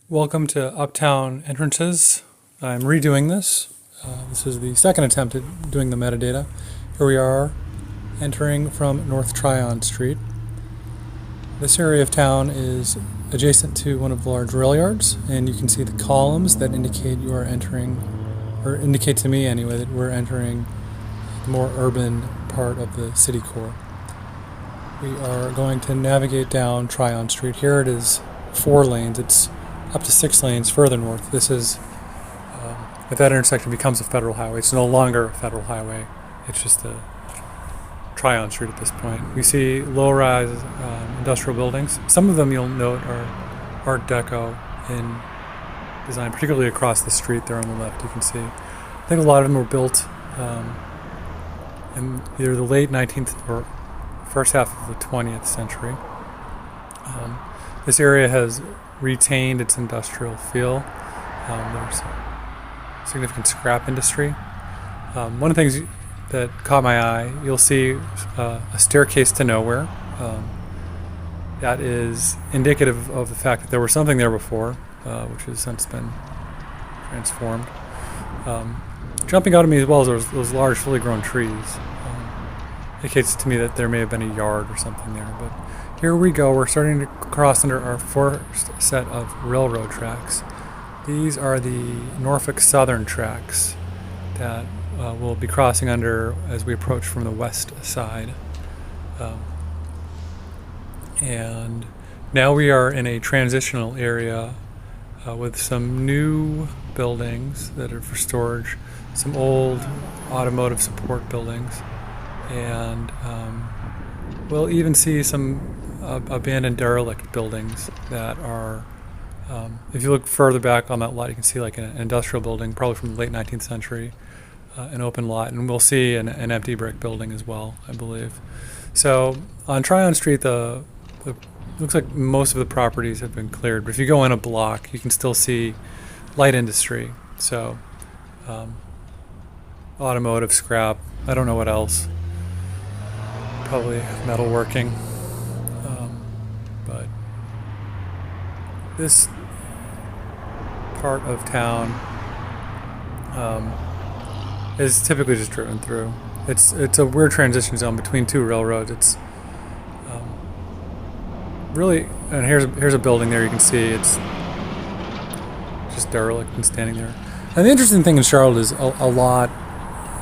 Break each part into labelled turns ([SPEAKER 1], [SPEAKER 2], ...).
[SPEAKER 1] Welcome to Uptown entrances. I'm redoing this. This is the second attempt at doing the metadata. Here we are entering from North Tryon Street. This area of town is adjacent to one of the large rail yards, and you can see the columns that indicate you are entering, or indicate to me anyway, that we're entering the more urban part of the city core. We are going to navigate down Tryon Street. Here it is 4 lanes. It's up to 6 lanes further north. This is, if that intersection becomes a federal highway, it's no longer a federal highway. It's just a Tryon Street at this point. We see low-rise industrial buildings. Some of them you'll note are Art Deco in design, particularly across the street there on the left. You can see. I think a lot of them were built in either the late 19th or first half of the 20th century. This area has retained its industrial feel. There's significant scrap industry. One of the things that caught my eye, you'll see a staircase to nowhere. That is indicative of the fact that there was something there before, which has since been transformed. Jumping out at me as well as those large, fully grown trees. Indicates to me that there may have been a yard or something there. But here we go. We're starting to cross under our first set of railroad tracks. These are the Norfolk Southern tracks that we'll be crossing under as we approach from the west side. And now we are in a transitional area with some new buildings that are for storage, some old automotive support buildings, and we'll even see some abandoned derelict buildings that are, if you look further back on that lot, you can see like an industrial building, probably from the late 19th century, an open lot, and we'll see an empty brick building as well, I believe. So on Tryon Street, the looks like most of the properties have been cleared, but if you go in a block, you can still see light industry. So automotive, scrap, I don't know what else. Probably metalworking. But this part of town is typically just driven through. It's a weird transition zone between 2 railroads. It's really, and here's a building there. You can see it's just derelict and standing there. And the interesting thing in Charlotte is a lot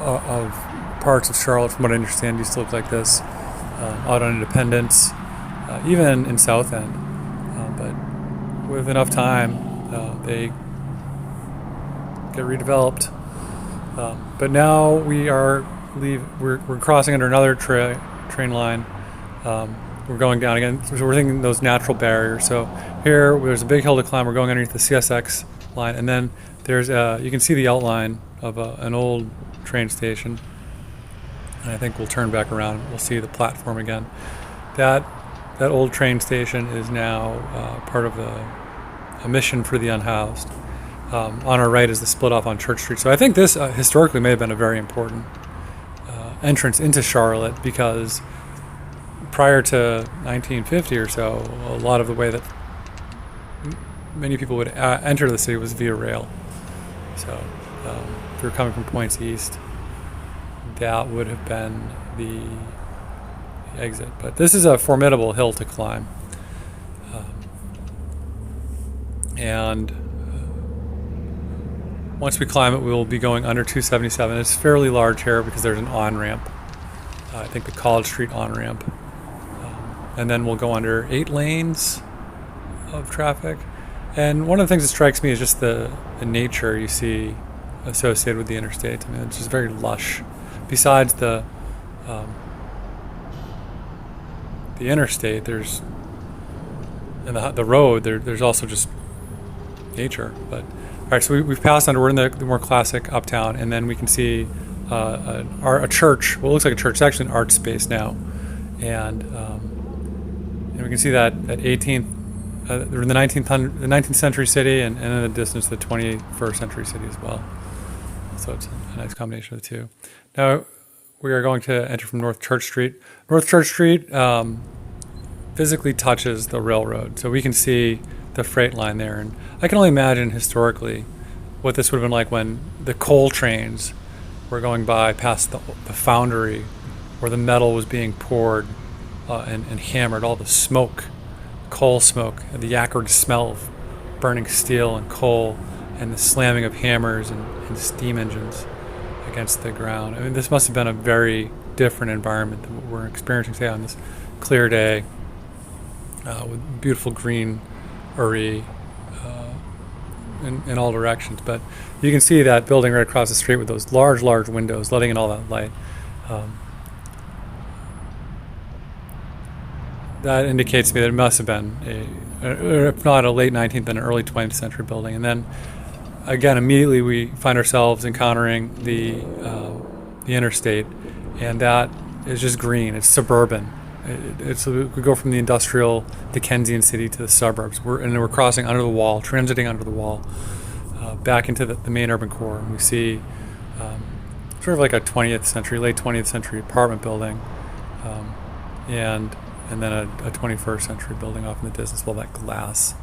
[SPEAKER 1] of parts of Charlotte, from what I understand, used to look like this. Out on Independence, even in South End. But with enough time, they get redeveloped. But now we're crossing under another train line. We're going down again. So we're thinking those natural barriers. So here, there's a big hill to climb. We're going underneath the CSX line, and then there's you can see the outline of an old train station. And I think we'll turn back around. We'll see the platform again. That old train station is now part of a mission for the unhoused. On our right is the split off on Church Street. So I think this historically may have been a very important entrance into Charlotte, because prior to 1950 or so, a lot of the way that many people would enter the city was via rail. So if you're coming from points east, that would have been the exit. But this is a formidable hill to climb. And once we climb it, we will be going under 277. It's fairly large here because there's an on-ramp. I think the College Street on-ramp. And then we'll go under 8 lanes of traffic. And one of the things that strikes me is just the nature you see associated with the interstate. I mean, it's just very lush. Besides the interstate, there's and the road. There's also just nature. But all right, so we've passed under. We're in the more classic Uptown, and then we can see a church. Well, it looks like a church. It's actually an art space now, and we can see that at 18th, in the 19th century city, and in the distance the 21st century city as well. So it's a nice combination of the two. Now we are going to enter from North Church Street. North Church Street physically touches the railroad, so we can see the freight line there. And I can only imagine historically what this would have been like when the coal trains were going by past the foundry where the metal was being poured and hammered, all the smoke, coal smoke, and the acrid smell of burning steel and coal, and the slamming of hammers and steam engines against the ground. I mean, this must have been a very different environment than what we're experiencing today on this clear day with beautiful greenery in all directions. But you can see that building right across the street with those large windows letting in all that light. That indicates to me that it must have been if not a late 19th, then an early 20th century building. And then again, immediately we find ourselves encountering the interstate, and that is just green. It's suburban. We go from the industrial Dickensian city to the suburbs. We're crossing under the wall, transiting under the wall, back into the main urban core. And we see sort of like a late 20th century apartment building, and then a 21st century building off in the distance, all that glass.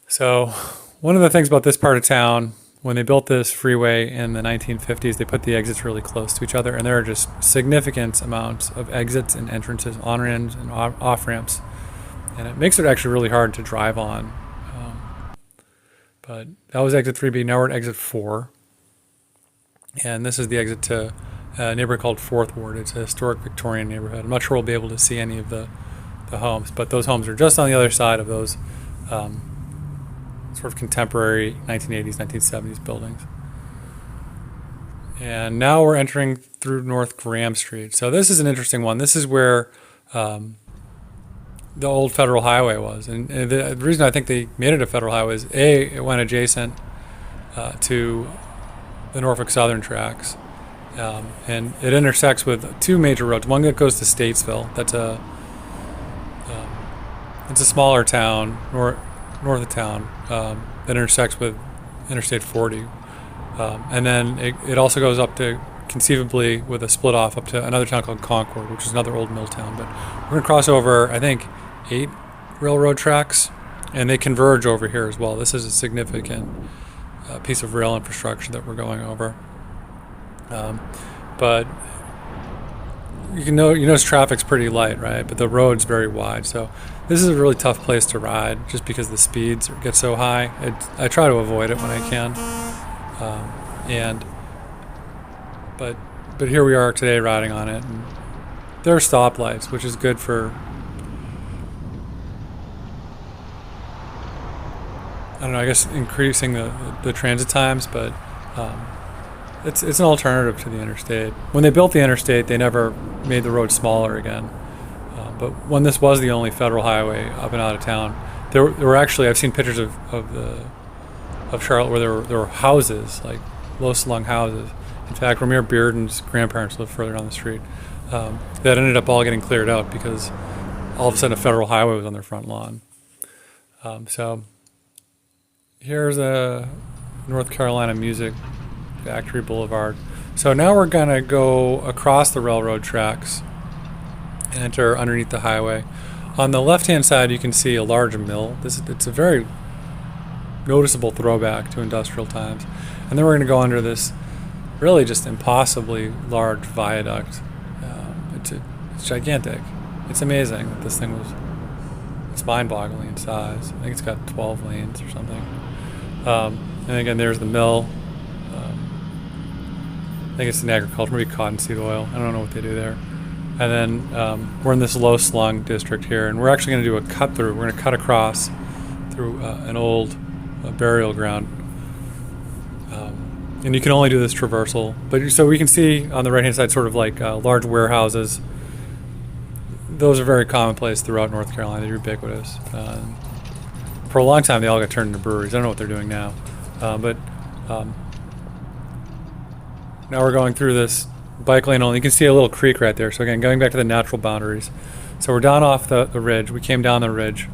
[SPEAKER 1] So one of the things about this part of town, when they built this freeway in the 1950s, they put the exits really close to each other, and there are just significant amounts of exits and entrances, on-ramps and off-ramps, and it makes it actually really hard to drive on. But that was exit 3B. Now we're at exit 4, and this is the exit to a neighborhood called 4th Ward. It's a historic Victorian neighborhood. I'm not sure we'll be able to see any of the homes, but those homes are just on the other side of those sort of contemporary 1980s, 1970s buildings. And now we're entering through North Graham Street. So this is an interesting one. This is where the old federal highway was. And the reason I think they made it a federal highway is, A, it went adjacent to the Norfolk Southern tracks. And it intersects with two major roads. One that goes to Statesville. That's it's a smaller town north of town that intersects with Interstate 40. And then it also goes up to, conceivably, with a split off up to another town called Concord, which is another old mill town. But we're going to cross over, I think, 8 railroad tracks, and they converge over here as well. This is a significant piece of rail infrastructure that we're going over. But you notice traffic's pretty light, right? But the road's very wide. So this is a really tough place to ride just because the speeds get so high. I try to avoid it when I can. But here we are today riding on it. And there are stoplights, which is good for, I don't know, I guess increasing the transit times, but it's an alternative to the interstate. When they built the interstate, they never made the road smaller again. But when this was the only federal highway up and out of town, there were actually, I've seen pictures of Charlotte where there were houses, like low-slung houses. In fact, Ramir Bearden's grandparents lived further down the street. That ended up all getting cleared out because all of a sudden a federal highway was on their front lawn. So here's a North Carolina Music Factory Boulevard. So now we're going to go across the railroad tracks and enter underneath the highway. On the left-hand side, you can see a large mill. It's a very noticeable throwback to industrial times. And then we're going to go under this really just impossibly large viaduct. It's gigantic. It's amazing that this thing it's mind-boggling in size. I think it's got 12 lanes or something. And again, there's the mill. I think it's an agriculture, maybe cottonseed oil. I don't know what they do there. And then we're in this low-slung district here, and we're actually going to do a cut-through. We're going to cut across through an old burial ground. And you can only do this traversal. But so we can see on the right-hand side sort of like large warehouses. Those are very commonplace throughout North Carolina. They're ubiquitous. For a long time, they all got turned into breweries. I don't know what they're doing now. But now we're going through this bike lane only. You can see a little creek right there. So again, going back to the natural boundaries. So we're down off the ridge. We came down the ridge,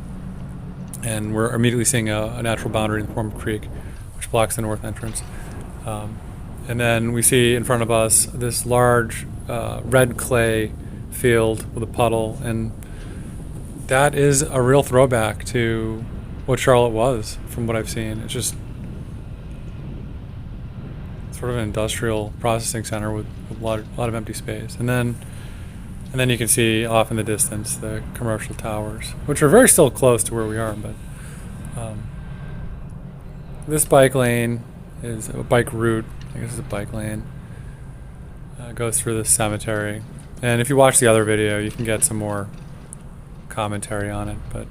[SPEAKER 1] and we're immediately seeing a natural boundary in the form of a creek, which blocks the north entrance. And then we see in front of us this large red clay field with a puddle, and that is a real throwback to what Charlotte was, from what I've seen. It's just sort of an industrial processing center with a lot of empty space, and then you can see off in the distance the commercial towers, which are very still close to where we are. But this bike lane is a bike route. I guess it's a bike lane. Goes through the cemetery, and if you watch the other video, you can get some more commentary on it. But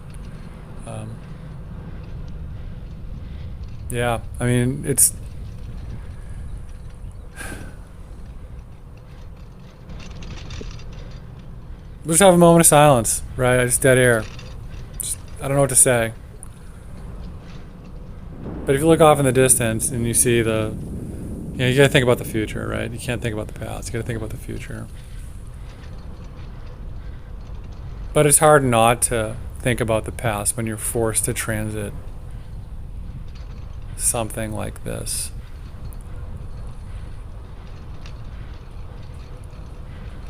[SPEAKER 1] yeah, I mean, it's just have a moment of silence, right? Just dead air. I don't know what to say. But if you look off in the distance and you see you gotta think about the future, right? You can't think about the past. You gotta think about the future. But it's hard not to think about the past when you're forced to transit something like this.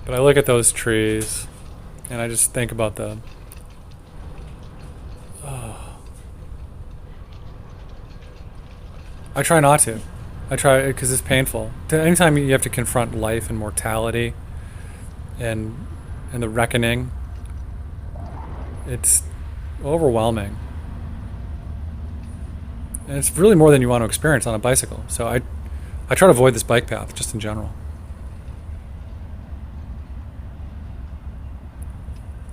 [SPEAKER 1] But I look at those trees and I just think about I try not to. I try because it's painful. Anytime you have to confront life and mortality and the reckoning, it's overwhelming. And it's really more than you want to experience on a bicycle. So I try to avoid this bike path just in general.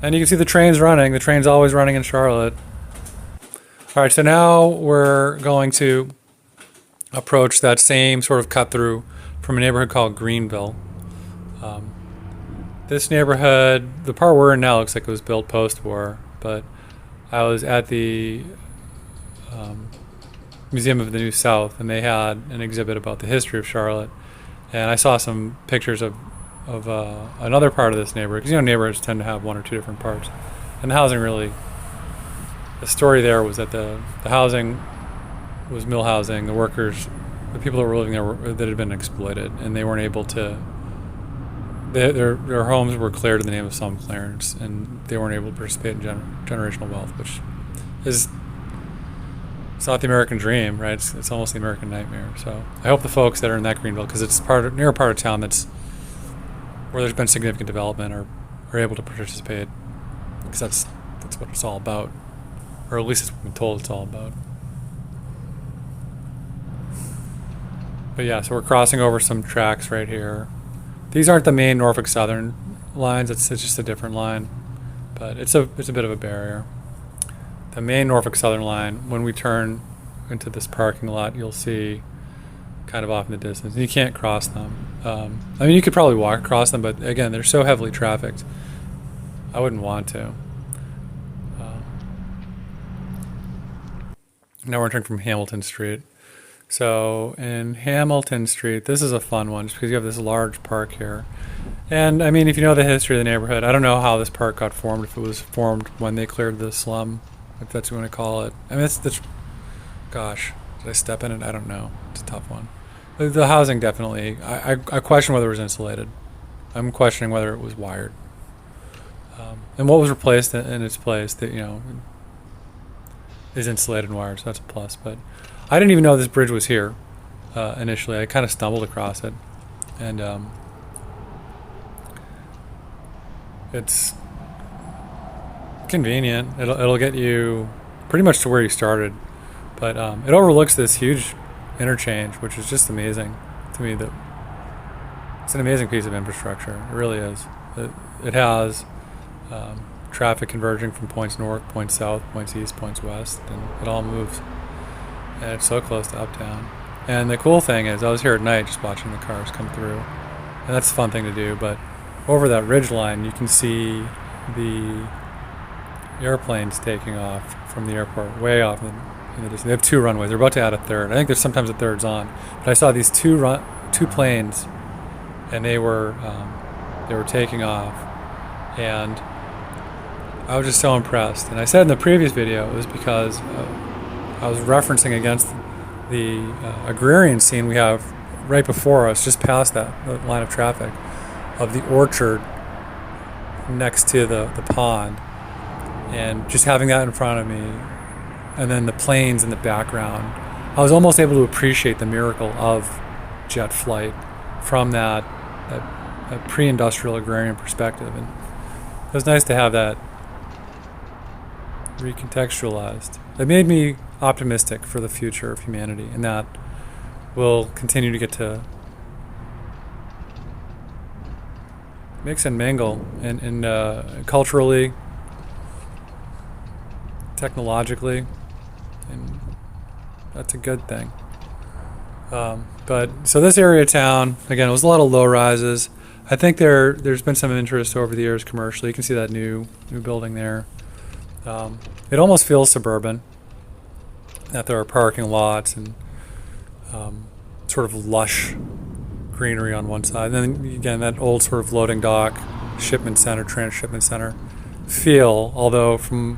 [SPEAKER 1] And you can see the train's running. The train's always running in Charlotte. All right, so now we're going to approach that same sort of cut through from a neighborhood called Greenville. This neighborhood, the part we're in now, looks like it was built post-war, but I was at the Museum of the New South, and they had an exhibit about the history of Charlotte, and I saw some pictures of another part of this neighborhood, because neighborhoods tend to have one or two different parts, and the housing the story there was that the housing was mill housing. The workers, the people that were living there that had been exploited, and they weren't able to. Their homes were cleared in the name of some clearance, and they weren't able to participate in generational wealth, which is it's not the American dream, right? It's almost the American nightmare. So I hope the folks that are in that Greenville, because it's near a part of town that's where there's been significant development, are able to participate, because that's what it's all about, or at least it's what I've been told it's all about. But yeah, so we're crossing over some tracks right here. These aren't the main Norfolk Southern lines. It's just a different line, but it's a bit of a barrier. The main Norfolk Southern line, when we turn into this parking lot, you'll see kind of off in the distance. And you can't cross them. I mean, you could probably walk across them, but again, they're so heavily trafficked. I wouldn't want to. Now we're entering from Hamilton Street. So in Hamilton Street, this is a fun one just because you have this large park here. And I mean, if you know the history of the neighborhood, I don't know how this park got formed, if it was formed when they cleared the slum, if that's what you want to call it. I mean, gosh, did I step in it? I don't know. It's a tough one. The housing definitely, I question whether it was insulated. I'm questioning whether it was wired. And what was replaced in its place that, is insulated and wired, so that's a plus. But I didn't even know this bridge was here initially. I kind of stumbled across it, and it's convenient. It'll get you pretty much to where you started, but it overlooks this huge interchange, which is just amazing to me. That it's an amazing piece of infrastructure. It really is. It has traffic converging from points north, points south, points east, points west, and it all moves. And it's so close to Uptown. And the cool thing is, I was here at night just watching the cars come through, and that's a fun thing to do. But over that ridge line, you can see the airplanes taking off from the airport, way off in the distance. They have two runways. They're about to add a third. I think there's sometimes a third's on. But I saw these two planes, and they were taking off, and I was just so impressed. And I said in the previous video it was because I was referencing against the agrarian scene we have right before us, just past that line of traffic, of the orchard next to the pond. And just having that in front of me, and then the planes in the background, I was almost able to appreciate the miracle of jet flight from that pre-industrial agrarian perspective. And it was nice to have that recontextualized. It made me optimistic for the future of humanity, and that we'll continue to get to mix and mingle, and culturally, technologically, and that's a good thing. But so this area of town, again, it was a lot of low rises. I think there's been some interest over the years commercially. You can see that new building there. It almost feels suburban, that there are parking lots and sort of lush greenery on one side. And then again, that old sort of loading dock, shipment center, transshipment center feel, although from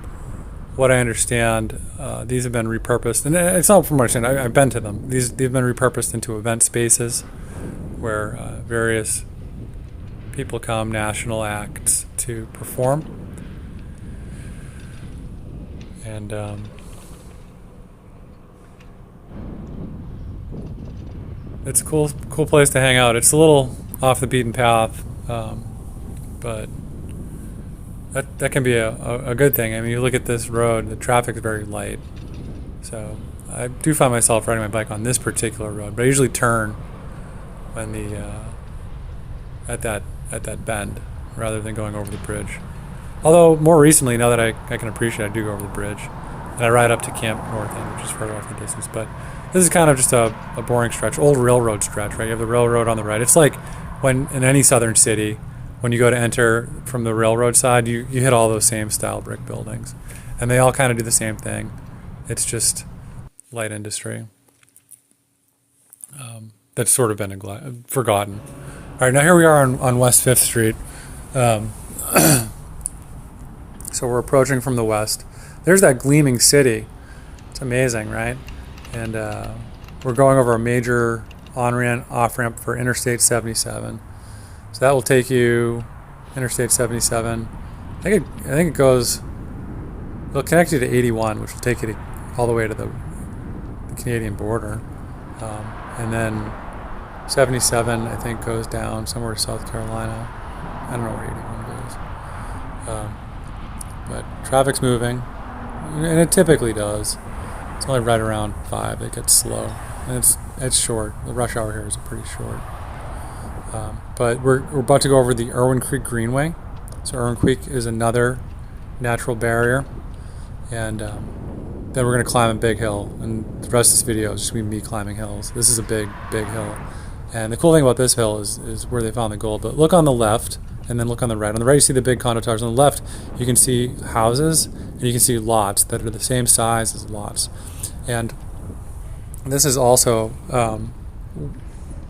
[SPEAKER 1] what I understand, these have been repurposed, and it's not from what I understand, I've been to them. They've been repurposed into event spaces where various people come, national acts, to perform. And it's a cool place to hang out. It's a little off the beaten path, but that can be a good thing. I mean, you look at this road, the traffic is very light. So I do find myself riding my bike on this particular road, but I usually turn when at that bend rather than going over the bridge. Although more recently, now that I can appreciate it, I do go over the bridge. And I ride up to Camp North End, which is further off the distance. But this is kind of just a boring stretch, old railroad stretch, right? You have the railroad on the right. It's like when in any southern city, when you go to enter from the railroad side, you hit all those same style brick buildings. And they all kind of do the same thing. It's just light industry. That's sort of been forgotten. All right, now here we are on West 5th Street. So we're approaching from the west. There's that gleaming city. It's amazing, right? And we're going over a major on-ramp, off-ramp for Interstate 77. So that will take you, Interstate 77. I think it goes, it'll connect you to 81, which will take you all the way to the Canadian border. And then 77, I think, goes down somewhere to South Carolina. I don't know where 81 goes. But traffic's moving, and it typically does. It's only right around 5 that gets slow, and it's short. The rush hour here is pretty short. But we're about to go over the Irwin Creek Greenway. So Irwin Creek is another natural barrier, and then we're going to climb a big hill, and the rest of this video is just going to be me climbing hills. This is a big hill, and the cool thing about this hill is where they found the gold. But look on the left, and then look on the right. On the right, you see the big condo towers. On the left, you can see houses, and you can see lots that are the same size as lots. And this is also,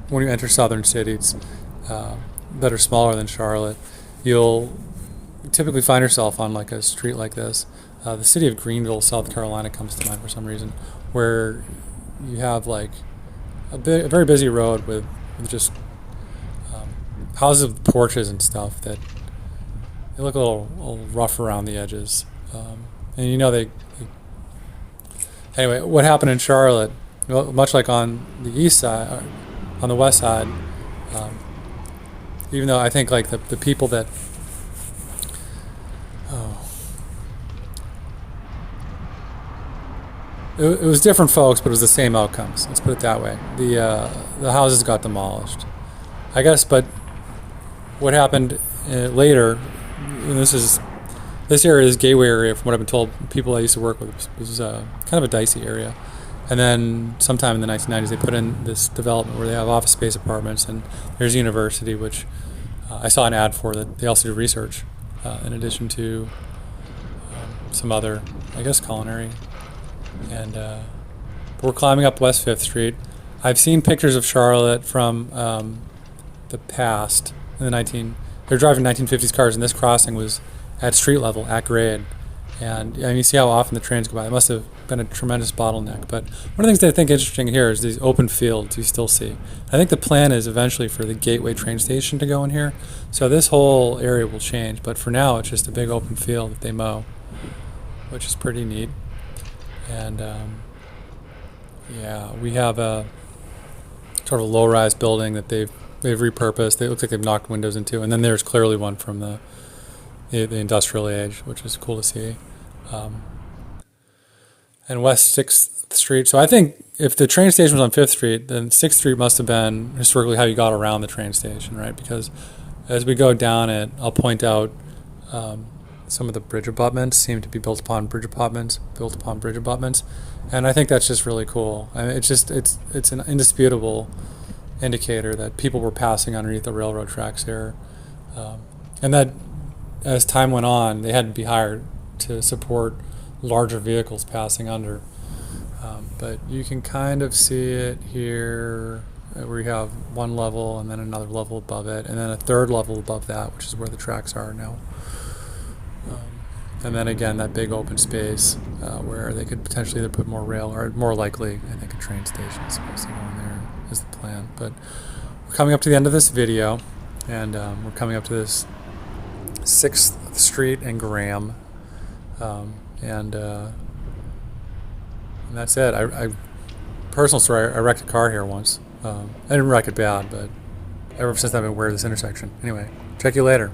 [SPEAKER 1] when you enter southern cities that are smaller than Charlotte, you'll typically find yourself on like a street like this. The city of Greenville, South Carolina comes to mind for some reason, where you have like a very busy road with just houses with porches and stuff that they look a little rough around the edges. And you know anyway, what happened in Charlotte, well, much like on the east side, on the west side, even though I think like the people that it was different folks, but it was the same outcomes. Let's put it that way. The houses got demolished, I guess. But what happened later, and this area is gateway area, from what I've been told, people I used to work with, was kind of a dicey area. And then sometime in the 1990s, they put in this development where they have office space apartments, and there's a university, which I saw an ad for, that they also do research, in addition to some other, I guess, culinary. And we're climbing up West 5th Street. I've seen pictures of Charlotte from the past. They're driving 1950s cars, and this crossing was at street level, at grade. And you see how often the trains go by. It must have been a tremendous bottleneck. But one of the things that I think interesting here is these open fields you still see. I think the plan is eventually for the Gateway train station to go in here. So this whole area will change. But for now, it's just a big open field that they mow. which is pretty neat. And yeah, we have a sort of low-rise building that they've repurposed. It looks like they've knocked windows into, and then there's clearly one from the industrial age, which is cool to see. And West 6th Street. So I think if the train station was on 5th Street, then 6th Street must have been historically how you got around the train station, right? Because as we go down it, I'll point out some of the bridge abutments seem to be built upon bridge abutments, and I think that's just really cool. I mean, it's an indisputable indicator that people were passing underneath the railroad tracks here, and that as time went on, they had to be hired to support larger vehicles passing under. But you can kind of see it here, where you have one level and then another level above it, and then a third level above that, which is where the tracks are now. And then again, that big open space where they could potentially either put more rail, or more likely, I think, a train station is supposed to go in there is the plan. But we're coming up to the end of this video, and we're coming up to this 6th Street and Graham, and that's it. I personal story, I wrecked a car here once. I didn't wreck it bad, but ever since then I've been aware of this intersection. Anyway, check you later.